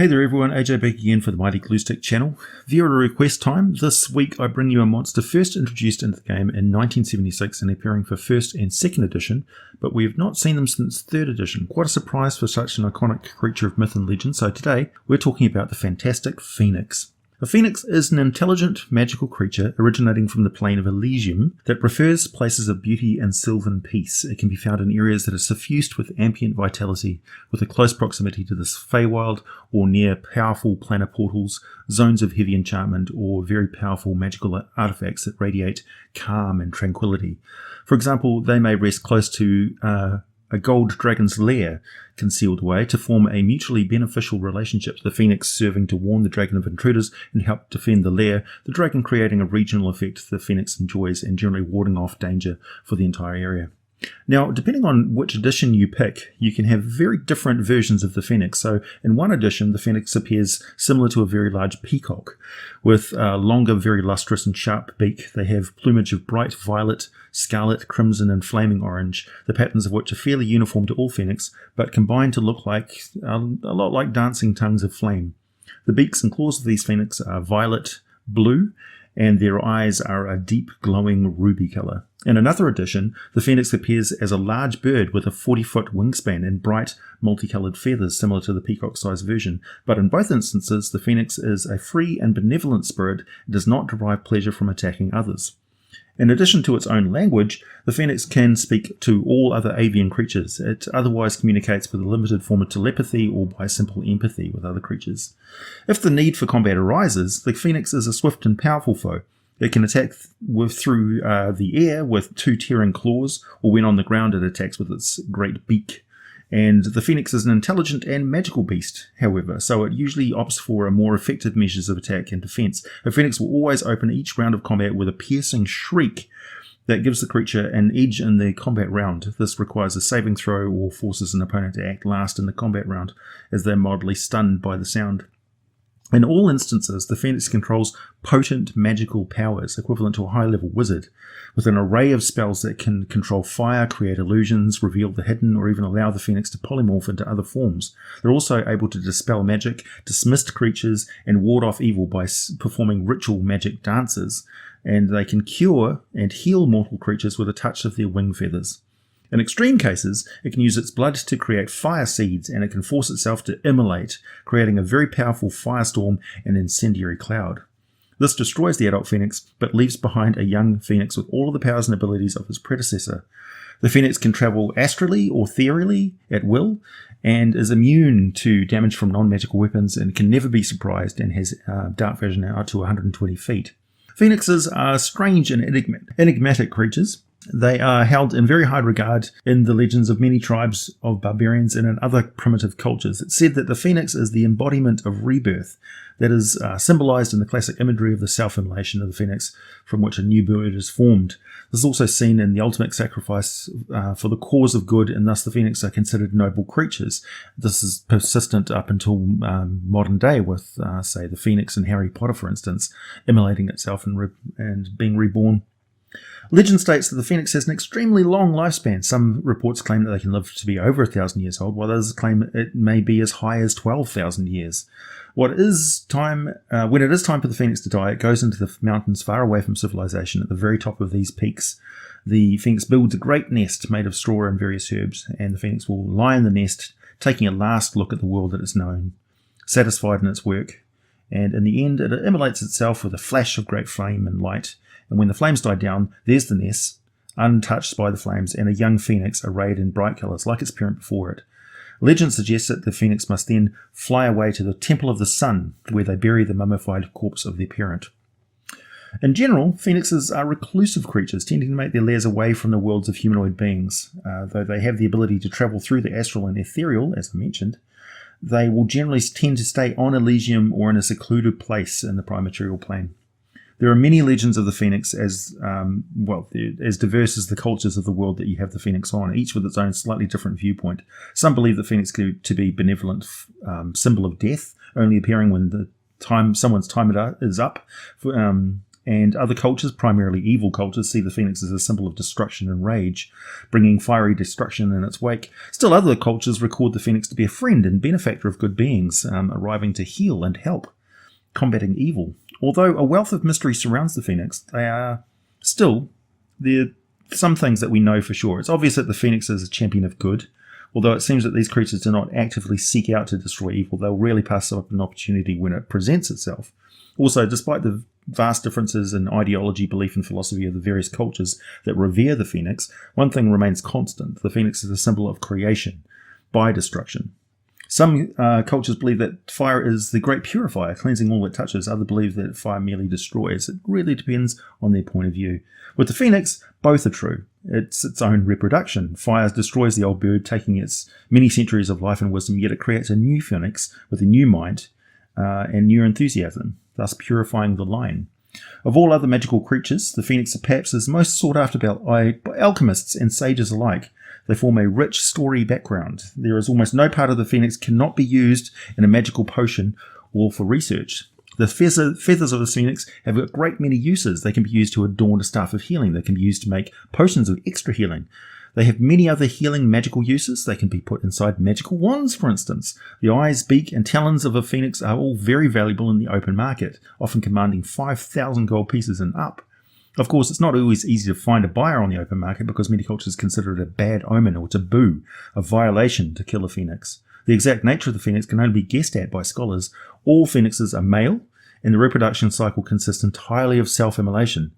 Hey there everyone, AJ back again for the Mighty Glue Stick channel. Viewer request time. This week I bring you a monster first introduced into the game in 1976 and appearing for 1st and 2nd edition, but we have not seen them since 3rd edition. Quite a surprise for such an iconic creature of myth and legend, so today we're talking about the fantastic Phoenix. A phoenix is an intelligent, magical creature originating from the plane of Elysium that prefers places of beauty and sylvan peace. It can be found in areas that are suffused with ambient vitality, with a close proximity to the Feywild or near powerful planar portals, zones of heavy enchantment, or very powerful magical artifacts that radiate calm and tranquility. For example, they may rest close to a gold dragon's lair concealed away to form a mutually beneficial relationship, the phoenix serving to warn the dragon of intruders and help defend the lair, the dragon creating a regional effect the phoenix enjoys and generally warding off danger for the entire area. Now, depending on which edition you pick, you can have very different versions of the phoenix. So in one edition, the phoenix appears similar to a very large peacock, with a longer, very lustrous and sharp beak. They have plumage of bright violet, scarlet, crimson and flaming orange, the patterns of which are fairly uniform to all phoenix, but combine to look like a lot like dancing tongues of flame. The beaks and claws of these phoenix are violet blue, and their eyes are a deep glowing ruby colour. In another edition, the phoenix appears as a large bird with a 40-foot wingspan and bright multicoloured feathers similar to the peacock-sized version, but in both instances the phoenix is a free and benevolent spirit and does not derive pleasure from attacking others. In addition to its own language, the phoenix can speak to all other avian creatures. It otherwise communicates with a limited form of telepathy or by simple empathy with other creatures. If the need for combat arises, the phoenix is a swift and powerful foe. It can attack through the air with 2 tearing claws, or when on the ground it attacks with its great beak. And the phoenix is an intelligent and magical beast, however, so it usually opts for a more effective measures of attack and defense. A phoenix will always open each round of combat with a piercing shriek that gives the creature an edge in the combat round. This requires a saving throw or forces an opponent to act last in the combat round, as they're mildly stunned by the sound. In all instances, the phoenix controls potent magical powers, equivalent to a high-level wizard, with an array of spells that can control fire, create illusions, reveal the hidden, or even allow the phoenix to polymorph into other forms. They're also able to dispel magic, dismiss creatures, and ward off evil by performing ritual magic dances, and they can cure and heal mortal creatures with a touch of their wing feathers. In extreme cases, it can use its blood to create fire seeds, and it can force itself to immolate, creating a very powerful firestorm and incendiary cloud. This destroys the adult phoenix, but leaves behind a young phoenix with all of the powers and abilities of his predecessor. The phoenix can travel astrally or ethereally at will, and is immune to damage from non-magical weapons, and can never be surprised, and has dark vision out to 120 feet. Phoenixes are strange and enigmatic creatures. They are held in very high regard in the legends of many tribes of barbarians and in other primitive cultures. It's said that the phoenix is the embodiment of rebirth that is symbolized in the classic imagery of the self-immolation of the phoenix from which a new bird is formed. This is also seen in the ultimate sacrifice for the cause of good, and thus the phoenix are considered noble creatures. This is persistent up until modern day with, say, the phoenix in Harry Potter, for instance, immolating itself and being reborn. Legend states that the phoenix has an extremely long lifespan. Some reports claim that they can live to be over 1,000 years old, while others claim it may be as high as 12,000 years. When it is time for the phoenix to die, it goes into the mountains far away from civilization at the very top of these peaks. The phoenix builds a great nest made of straw and various herbs, and the phoenix will lie in the nest, taking a last look at the world that is known, satisfied in its work, and in the end it immolates itself with a flash of great flame and light. And when the flames die down, there's the nest, untouched by the flames, and a young phoenix arrayed in bright colours like its parent before it. Legend suggests that the phoenix must then fly away to the Temple of the Sun, where they bury the mummified corpse of their parent. In general, phoenixes are reclusive creatures, tending to make their lairs away from the worlds of humanoid beings. Though they have the ability to travel through the astral and ethereal, as I mentioned, they will generally tend to stay on Elysium or in a secluded place in the prime material plane. There are many legends of the phoenix as diverse as the cultures of the world that you have the phoenix on, each with its own slightly different viewpoint. Some believe the phoenix to be benevolent symbol of death, only appearing when someone's time is up. And other cultures, primarily evil cultures, see the phoenix as a symbol of destruction and rage, bringing fiery destruction in its wake. Still other cultures record the phoenix to be a friend and benefactor of good beings, arriving to heal and help, combating evil. Although a wealth of mystery surrounds the phoenix, there are some things that we know for sure. It's obvious that the phoenix is a champion of good, although it seems that these creatures do not actively seek out to destroy evil. They'll rarely pass up an opportunity when it presents itself. Also, despite the vast differences in ideology, belief, and philosophy of the various cultures that revere the phoenix, one thing remains constant. The phoenix is a symbol of creation by destruction. Some cultures believe that fire is the great purifier, cleansing all it touches. Others believe that fire merely destroys. It really depends on their point of view. With the phoenix, both are true. It's its own reproduction. Fire destroys the old bird, taking its many centuries of life and wisdom, yet it creates a new phoenix with a new mind and new enthusiasm, thus purifying the line. Of all other magical creatures, the phoenix perhaps is most sought after by alchemists and sages alike. They form a rich story background. There is almost no part of the phoenix cannot be used in a magical potion or for research. The feathers of the phoenix have a great many uses. They can be used to adorn a staff of healing. They can be used to make potions of extra healing. They have many other healing magical uses. They can be put inside magical wands, for instance. The eyes, beak, and talons of a phoenix are all very valuable in the open market, often commanding 5,000 gold pieces and up. Of course, it's not always easy to find a buyer on the open market because many cultures consider it a bad omen or taboo, a violation to kill a phoenix. The exact nature of the phoenix can only be guessed at by scholars. All phoenixes are male, and the reproduction cycle consists entirely of self-immolation.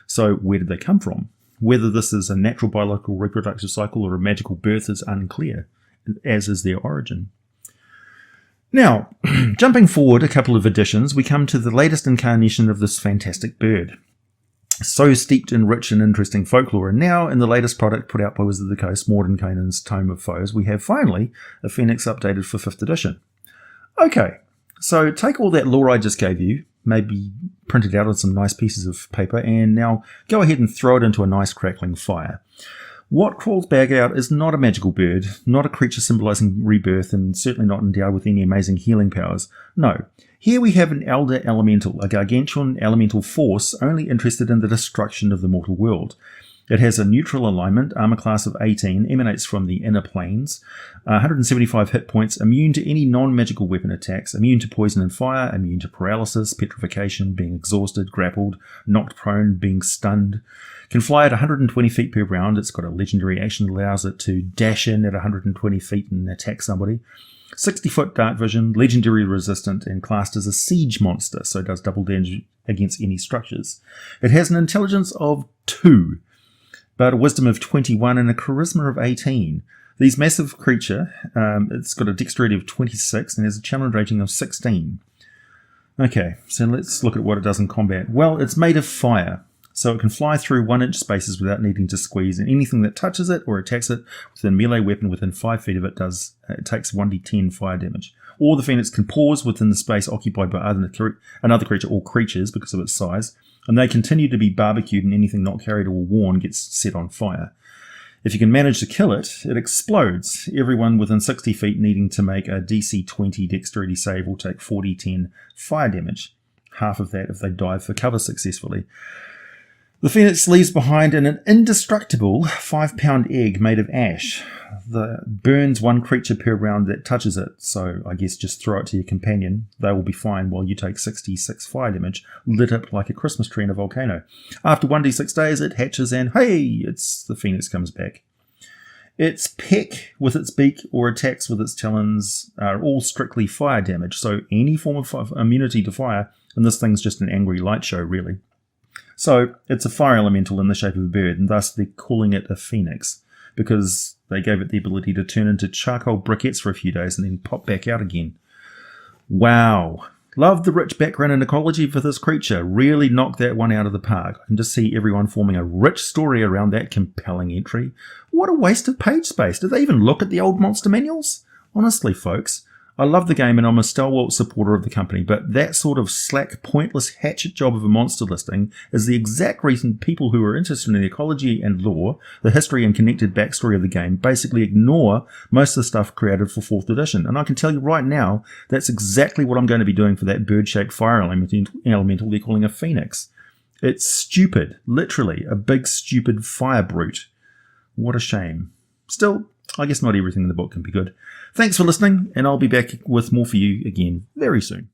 So where did they come from? Whether this is a natural biological reproductive cycle or a magical birth is unclear, as is their origin. Now, jumping forward a couple of editions, we come to the latest incarnation of this fantastic bird. So steeped in rich and interesting folklore, and now in the latest product put out by Wizards of the Coast, Mordenkainen's Tome of Foes, we have finally a phoenix updated for 5th edition. Okay, so take all that lore I just gave you, maybe printed out on some nice pieces of paper, and now go ahead and throw it into a nice crackling fire. What crawls back out is not a magical bird, not a creature symbolizing rebirth, and certainly not endowed with any amazing healing powers. No, here we have an elder elemental, a gargantuan elemental force only interested in the destruction of the mortal world. It has a neutral alignment, armor class of 18, emanates from the inner planes, 175 hit points, immune to any non-magical weapon attacks, immune to poison and fire, immune to paralysis, petrification, being exhausted, grappled, knocked prone, being stunned. Can fly at 120 feet per round. It's got a legendary action that allows it to dash in at 120 feet and attack somebody. 60-foot dark vision, legendary resistant, and classed as a siege monster, so it does double damage against any structures. It has an intelligence of 2. But a wisdom of 21 and a charisma of 18. These massive creature, it's got a dexterity of 26 and has a challenge rating of 16. Okay, so let's look at what it does in combat. Well, it's made of fire, so it can fly through 1-inch spaces without needing to squeeze, and anything that touches it or attacks it with a melee weapon within 5 feet of it takes 1d10 fire damage. Or the phoenix can pause within the space occupied by another creature or creatures because of its size, and they continue to be barbecued, and anything not carried or worn gets set on fire. If you can manage to kill it, it explodes. Everyone within 60 feet needing to make a DC 20 dexterity save will take 40-10 fire damage, half of that if they dive for cover successfully. The phoenix leaves behind an indestructible 5-pound egg made of ash. That burns 1 creature per round that touches it, so I guess just throw it to your companion. They will be fine while you take 66 fire damage, lit up like a Christmas tree in a volcano. After 1d6 days, it hatches and hey, the phoenix comes back. Its peck with its beak or attacks with its talons are all strictly fire damage, so any form of immunity to fire, and this thing's just an angry light show, really. So it's a fire elemental in the shape of a bird, and thus they're calling it a phoenix, because they gave it the ability to turn into charcoal briquettes for a few days and then pop back out again. Wow. Love the rich background and ecology for this creature. Really knocked that one out of the park. I can just see everyone forming a rich story around that compelling entry. What a waste of page space. Did they even look at the old monster manuals? Honestly, folks, I love the game and I'm a stalwart supporter of the company, but that sort of slack, pointless hatchet job of a monster listing is the exact reason people who are interested in the ecology and lore, the history and connected backstory of the game, basically ignore most of the stuff created for 4th edition. And I can tell you right now, that's exactly what I'm going to be doing for that bird-shaped fire elemental they're calling a phoenix. It's stupid, literally, a big stupid fire brute. What a shame. Still, I guess not everything in the book can be good. Thanks for listening, and I'll be back with more for you again very soon.